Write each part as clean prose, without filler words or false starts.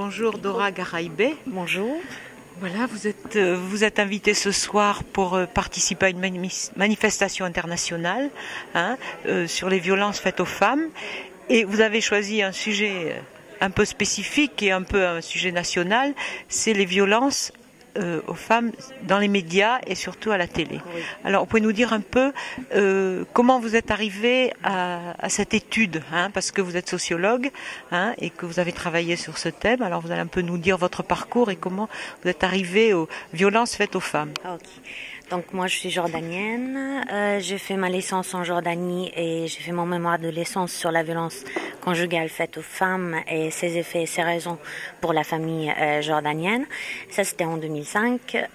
Bonjour Dora Garaïbé. Bonjour. Voilà, vous êtes invitée ce soir pour participer à une manifestation internationale sur les violences faites aux femmes. Et vous avez choisi un sujet un peu spécifique et un peu un sujet national, c'est les violences aux femmes dans les médias et surtout à la télé. Oui. Alors, vous pouvez nous dire un peu comment vous êtes arrivé à cette étude, parce que vous êtes sociologue et que vous avez travaillé sur ce thème. Alors, vous allez un peu nous dire votre parcours et comment vous êtes arrivé aux violences faites aux femmes. Ok. Donc moi je suis jordanienne, j'ai fait ma licence en Jordanie et j'ai fait mon mémoire de licence sur la violence conjugale faite aux femmes et ses effets et ses raisons pour la famille jordanienne. Ça c'était en 2005.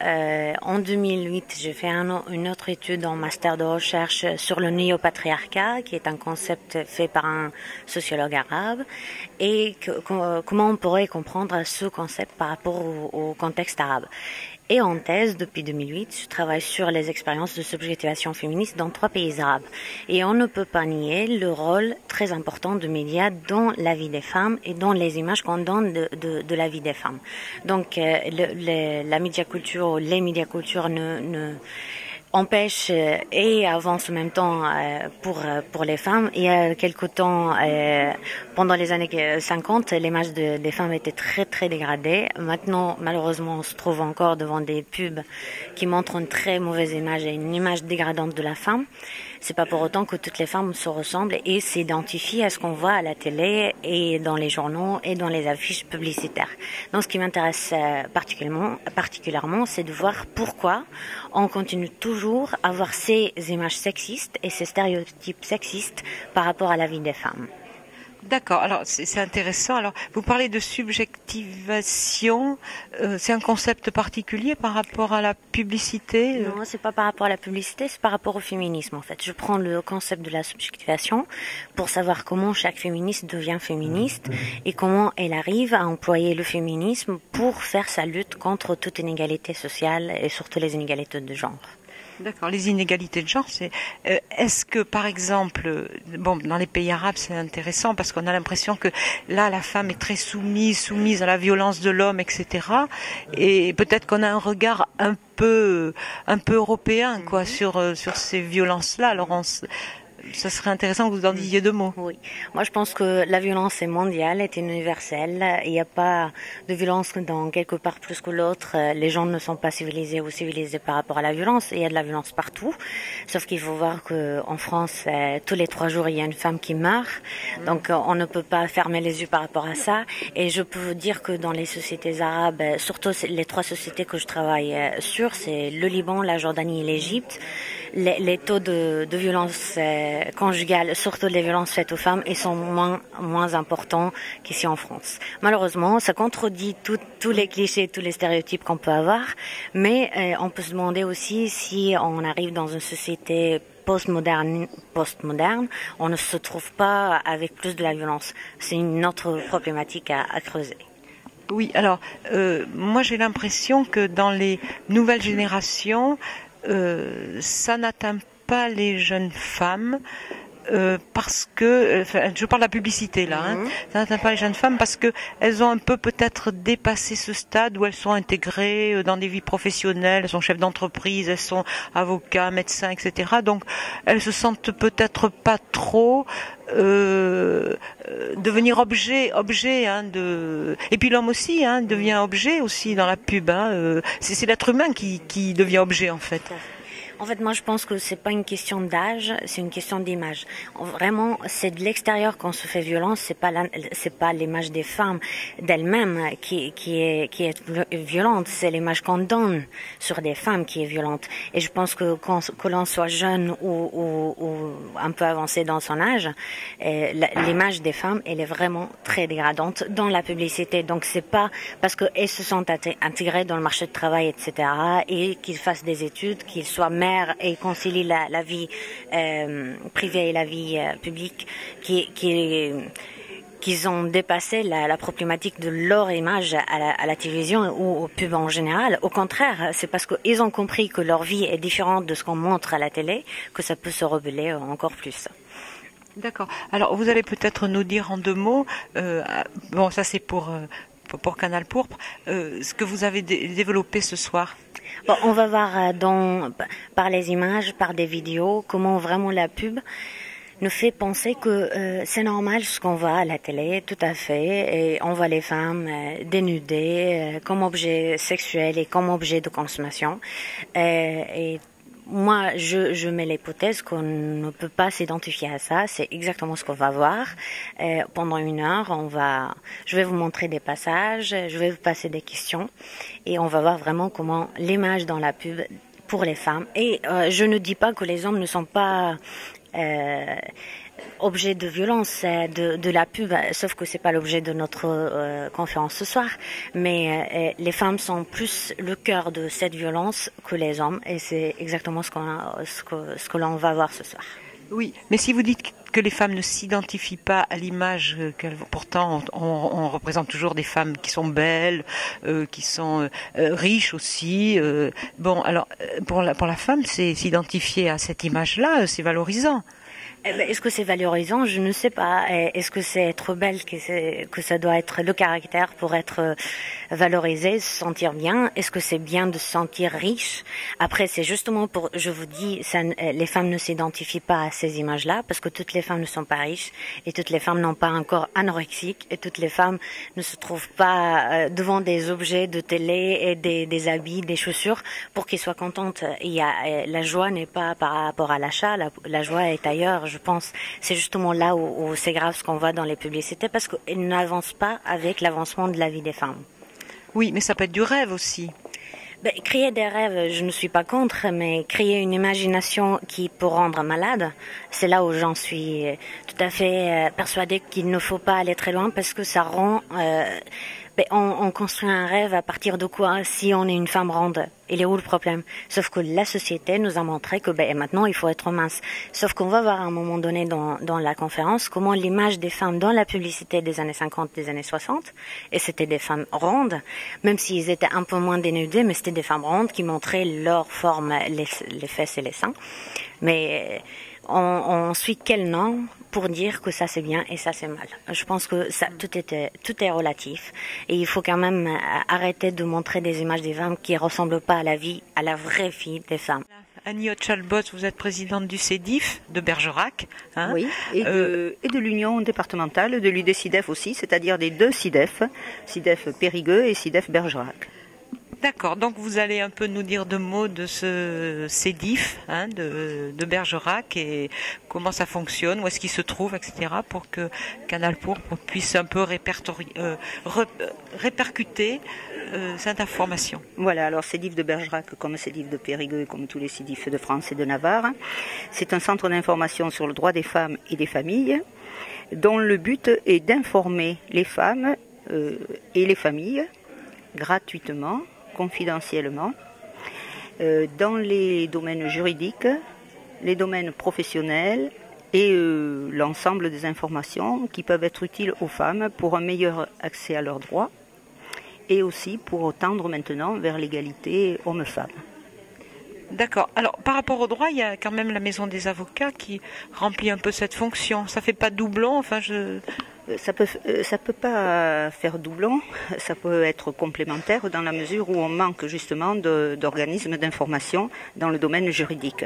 En 2008 j'ai fait une autre étude en master de recherche sur le néopatriarcat qui est un concept fait par un sociologue arabe et comment on pourrait comprendre ce concept par rapport au contexte arabe. Et en thèse, depuis 2008, je travaille sur les expériences de subjectivation féministe dans 3 pays arabes. Et on ne peut pas nier le rôle très important de médias dans la vie des femmes et dans les images qu'on donne de la vie des femmes. Donc, la médiaculture, les médiacultures empêche et avance en même temps pour les femmes. Il y a quelque temps, pendant les années 50, l'image des femmes était très très dégradée. Maintenant, malheureusement, on se trouve encore devant des pubs qui montrent une très mauvaise image et une image dégradante de la femme. C'est pas pour autant que toutes les femmes se ressemblent et s'identifient à ce qu'on voit à la télé et dans les journaux et dans les affiches publicitaires. Donc, ce qui m'intéresse particulièrement, c'est de voir pourquoi on continue toujours à avoir ces images sexistes et ces stéréotypes sexistes par rapport à la vie des femmes. D'accord, alors c'est intéressant. Alors, vous parlez de subjectivation, c'est un concept particulier par rapport à la publicité Non, c'est pas par rapport à la publicité, c'est par rapport au féminisme en fait. Je prends le concept de la subjectivation pour savoir comment chaque féministe devient féministe et comment elle arrive à employer le féminisme pour faire sa lutte contre toute inégalité sociale et surtout les inégalités de genre. D'accord, les inégalités de genre, c'est est-ce que par exemple, dans les pays arabes c'est intéressant parce qu'on a l'impression que là la femme est très soumise à la violence de l'homme, etc. Et peut-être qu'on a un regard un peu européen sur ces violences-là. Alors ça serait intéressant que vous en disiez 2 mots. Oui. Moi, je pense que la violence est mondiale, est universelle. Il n'y a pas de violence dans quelque part plus que l'autre. Les gens ne sont pas civilisés ou civilisés par rapport à la violence. Il y a de la violence partout. Sauf qu'il faut voir qu'en France, tous les 3 jours, il y a une femme qui meurt. Donc, on ne peut pas fermer les yeux par rapport à ça. Et je peux vous dire que dans les sociétés arabes, surtout les 3 sociétés que je travaille sur, c'est le Liban, la Jordanie et l'Égypte. Les taux de violence conjugale, surtout les violences faites aux femmes, ils sont moins importants qu'ici en France. Malheureusement, ça contredit tous les clichés, tous les stéréotypes qu'on peut avoir, mais on peut se demander aussi si on arrive dans une société postmoderne, on ne se trouve pas avec plus de la violence. C'est une autre problématique à creuser. Oui, alors moi j'ai l'impression que dans les nouvelles générations, ça n'atteint pas les jeunes femmes parce que, je parle de la publicité là, ça n'atteint pas les jeunes femmes parce que elles ont un peu peut-être dépassé ce stade où elles sont intégrées dans des vies professionnelles, elles sont chefs d'entreprise, elles sont avocats, médecins, etc. Donc elles se sentent peut-être pas trop devenir objet et puis l'homme aussi devient objet aussi dans la pub. C'est l'être humain qui devient objet en fait. En fait, moi, je pense que c'est pas une question d'âge, c'est une question d'image. Vraiment, c'est de l'extérieur qu'on se fait violence, c'est pas l'image des femmes d'elles-mêmes qui est violente, c'est l'image qu'on donne sur des femmes qui est violente. Et je pense que que l'on soit jeune ou un peu avancé dans son âge, l'image des femmes, elle est vraiment très dégradante dans la publicité. Donc c'est pas parce qu'elles se sont intégrées dans le marché du travail, etc., et qu'ils fassent des études, qu'ils soient et concilient la vie privée et la vie publique qu'ils ont dépassé la problématique de leur image à la télévision ou au pub en général. Au contraire, c'est parce qu'ils ont compris que leur vie est différente de ce qu'on montre à la télé que ça peut se rebeller encore plus. D'accord. Alors, vous allez peut-être nous dire en 2 mots, ça c'est pour pour Canal Pourpre, ce que vous avez développé ce soir. Bon, on va voir par les images, par des vidéos, comment vraiment la pub nous fait penser que c'est normal ce qu'on voit à la télé, tout à fait, et on voit les femmes dénudées comme objet sexuel et comme objet de consommation. Et moi, je mets l'hypothèse qu'on ne peut pas s'identifier à ça. C'est exactement ce qu'on va voir. Pendant 1 heure, je vais vous montrer des passages, je vais vous passer des questions, et on va voir vraiment comment l'image dans la pub pour les femmes. Et je ne dis pas que les hommes ne sont pas objet de violence de la pub, sauf que c'est pas l'objet de notre conférence ce soir, mais les femmes sont plus le cœur de cette violence que les hommes, et c'est exactement ce que l'on va voir ce soir. Oui, mais si vous dites que les femmes ne s'identifient pas à l'image pourtant on représente toujours des femmes qui sont belles, qui sont riches aussi. Bon, alors pour la femme, c'est s'identifier à cette image-là, c'est valorisant. Est-ce que c'est valorisant? Je ne sais pas. Est-ce que c'est être belle que ça doit être le caractère pour être valorisé, se sentir bien? Est-ce que c'est bien de se sentir riche? Après, c'est justement je vous dis, les femmes ne s'identifient pas à ces images-là parce que toutes les femmes ne sont pas riches et toutes les femmes n'ont pas un corps anorexique et toutes les femmes ne se trouvent pas devant des objets de télé et des habits, des chaussures pour qu'ils soient contentes. La joie n'est pas par rapport à l'achat, la joie est ailleurs. Je pense c'est justement là où c'est grave ce qu'on voit dans les publicités parce qu'elles n'avancent pas avec l'avancement de la vie des femmes. Oui, mais ça peut être du rêve aussi. Créer des rêves, je ne suis pas contre, mais créer une imagination qui peut rendre malade, c'est là où j'en suis tout à fait persuadée qu'il ne faut pas aller très loin parce que ça rend... on construit un rêve à partir de quoi si on est une femme ronde? Il est où le problème? Sauf que la société nous a montré que maintenant il faut être mince. Sauf qu'on va voir à un moment donné dans la conférence comment l'image des femmes dans la publicité des années 50, des années 60, et c'était des femmes rondes, même s'ils étaient un peu moins dénudés, mais c'était des femmes rondes qui montraient leur forme, les fesses et les seins. Mais on suit quel nom pour dire que ça c'est bien et ça c'est mal. Je pense que tout est relatif et il faut quand même arrêter de montrer des images des femmes qui ressemblent pas à la vraie vie des femmes. Annie Chalbot, vous êtes présidente du CEDIF de Bergerac. Hein, oui, et de l'Union départementale, de l'UDCIDEF aussi, c'est-à-dire des deux CIDEF, CIDEF Périgueux et CIDEF Bergerac. D'accord, donc vous allez un peu nous dire 2 mots de ce CEDIF de Bergerac et comment ça fonctionne, où est-ce qu'il se trouve, etc. pour que Canal Pourpre puisse un peu répercuter cette information. Voilà, alors CEDIF de Bergerac comme CEDIF de Périgueux et comme tous les CEDIF de France et de Navarre, c'est un centre d'information sur le droit des femmes et des familles dont le but est d'informer les femmes et les familles gratuitement, confidentiellement, dans les domaines juridiques, les domaines professionnels et l'ensemble des informations qui peuvent être utiles aux femmes pour un meilleur accès à leurs droits et aussi pour tendre maintenant vers l'égalité hommes-femmes. D'accord. Alors, par rapport au droit, il y a quand même la Maison des avocats qui remplit un peu cette fonction. Ça fait pas doublon, Ça peut pas faire doublon, ça peut être complémentaire dans la mesure où on manque justement d'organismes d'information dans le domaine juridique.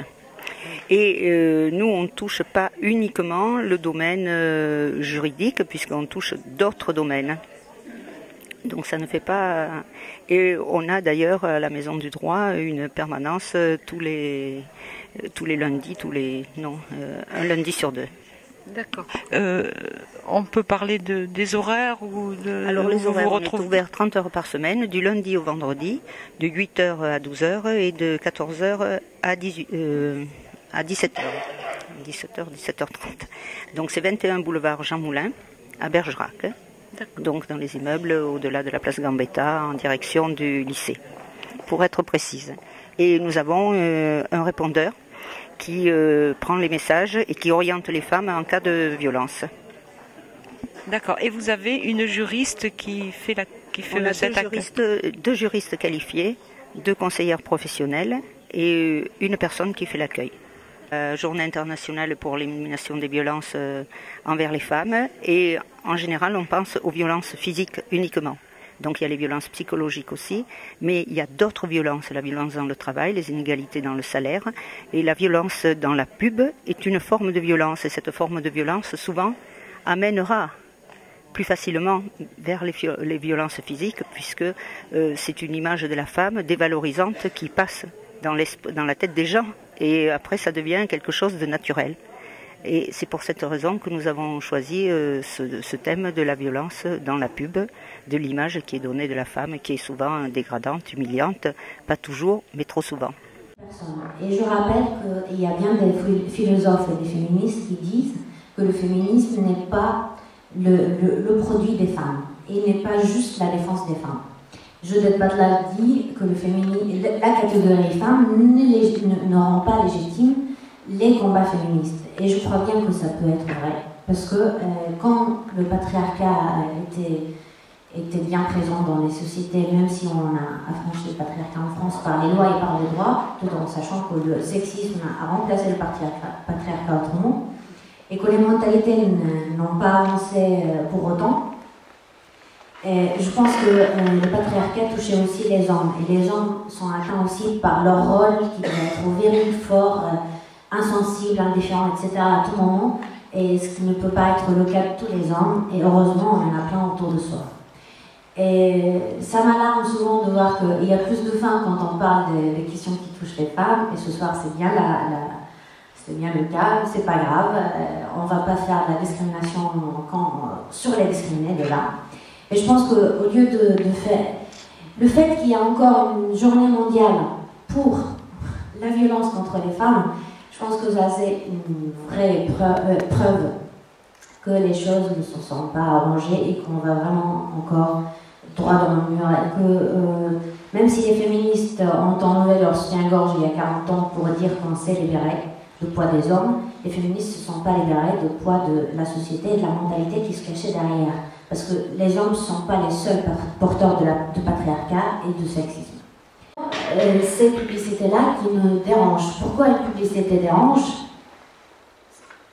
Et nous, on ne touche pas uniquement le domaine juridique puisqu'on touche d'autres domaines. Donc ça ne fait pas... Et on a d'ailleurs à la Maison du Droit une permanence tous les lundis, un lundi sur 2. D'accord. On peut parler des horaires ou de... Alors les horaires, on est ouvert 30 heures par semaine, du lundi au vendredi, de 8h à 12h et de 14h à 17h. 17h30. Donc c'est 21 boulevard Jean Moulin à Bergerac. Donc dans les immeubles au-delà de la place Gambetta en direction du lycée, pour être précise. Et nous avons un répondeur qui prend les messages et qui oriente les femmes en cas de violence. D'accord. Et vous avez une juriste qui fait cet acte? Deux juristes qualifiés, 2 conseillères professionnelles et une personne qui fait l'accueil. Journée internationale pour l'élimination des violences envers les femmes et en général on pense aux violences physiques uniquement. Donc il y a les violences psychologiques aussi, mais il y a d'autres violences, la violence dans le travail, les inégalités dans le salaire, et la violence dans la pub est une forme de violence, et cette forme de violence souvent amènera plus facilement vers les violences physiques, puisque c'est une image de la femme dévalorisante qui passe dans la tête des gens, et après ça devient quelque chose de naturel. Et c'est pour cette raison que nous avons choisi ce thème de la violence dans la pub, de l'image qui est donnée de la femme, qui est souvent dégradante, humiliante, pas toujours, mais trop souvent. Et je rappelle qu'il y a bien des philosophes et des féministes qui disent que le féminisme n'est pas le produit des femmes, et n'est pas juste la défense des femmes. Judith Butler dit que la catégorie femme ne rend pas légitime les combats féministes. Et je crois bien que ça peut être vrai. Parce que quand le patriarcat était bien présent dans les sociétés, même si on a affranchi le patriarcat en France par les lois et par les droits, tout en sachant que le sexisme a remplacé le patriarcat autrement, et que les mentalités n'ont pas avancé pour autant, et je pense que le patriarcat touchait aussi les hommes. Et les hommes sont atteints aussi par leur rôle qui doit être viril, fort, insensible, indifférent, etc. à tout moment, et ce qui ne peut pas être le cas de tous les hommes, et heureusement on en a plein autour de soi. Et ça m'alarme souvent de voir qu'il y a plus de femmes quand on parle des questions qui touchent les femmes, et ce soir c'est bien, c'est bien le cas, c'est pas grave, on va pas faire de la discrimination sur les discriminés de là. Et je pense qu'au lieu de faire... Le fait qu'il y a encore une journée mondiale pour la violence contre les femmes, je pense que ça c'est une vraie preuve que les choses ne se sont pas arrangées et qu'on va vraiment encore droit dans le mur. Et que même si les féministes ont enlevé leur soutien-gorge il y a 40 ans pour dire qu'on s'est libéré du poids des hommes, les féministes ne se sont pas libérés du poids de la société et de la mentalité qui se cachait derrière. Parce que les hommes ne sont pas les seuls porteurs du patriarcat et du sexisme. Ces publicités-là qui nous dérangent. Pourquoi une publicité dérange?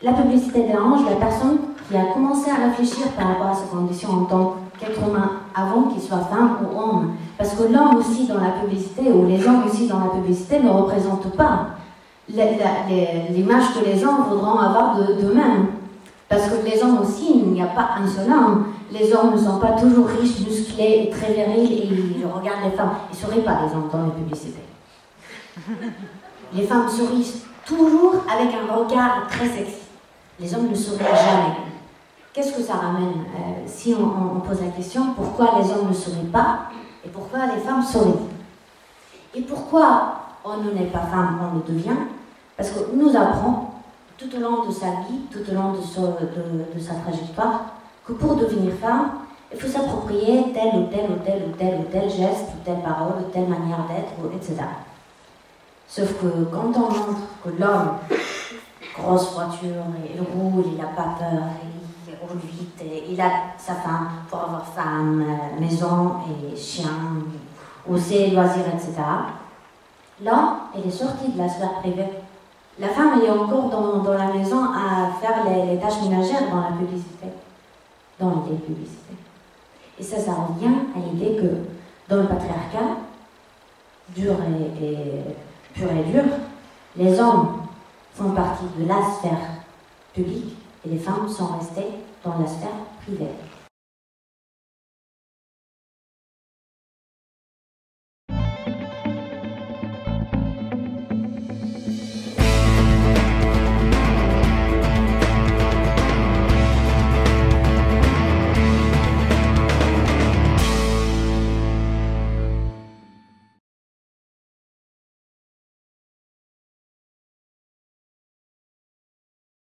La publicité dérange la personne qui a commencé à réfléchir par rapport à ses conditions en tant qu'être humain avant qu'il soit femme ou homme. Parce que l'homme aussi dans la publicité, ou les hommes aussi dans la publicité, ne représentent pas l'image que les hommes voudront avoir d'eux-mêmes. Parce que les hommes aussi, il n'y a pas un seul homme. Les hommes ne sont pas toujours riches, musclés et très virils et ils regardent les femmes. Ils ne sourient pas, les hommes, dans les publicités. Les femmes sourient toujours avec un regard très sexy. Les hommes ne sourient jamais. Qu'est-ce que ça ramène si on pose la question, pourquoi les hommes ne sourient pas et pourquoi les femmes sourient? Et pourquoi on ne n'est pas femme, on le devient? Parce que nous apprend tout au long de sa vie, tout au long de sa trajectoire, que pour devenir femme, il faut s'approprier tel ou tel geste, ou telle parole, ou telle manière d'être, etc. Sauf que quand on montre que l'homme, grosse voiture, il roule, il n'a pas peur, il roule vite, et il a sa femme pour avoir femme, maison et chien, ou ses loisirs, etc. Là, elle est sortie de la sphère privée. La femme, elle est encore dans la maison à faire les tâches ménagères dans la publicité, dans l'idée de publicité. Et ça revient à l'idée que dans le patriarcat, pur et dur, les hommes font partie de la sphère publique et les femmes sont restées dans la sphère privée.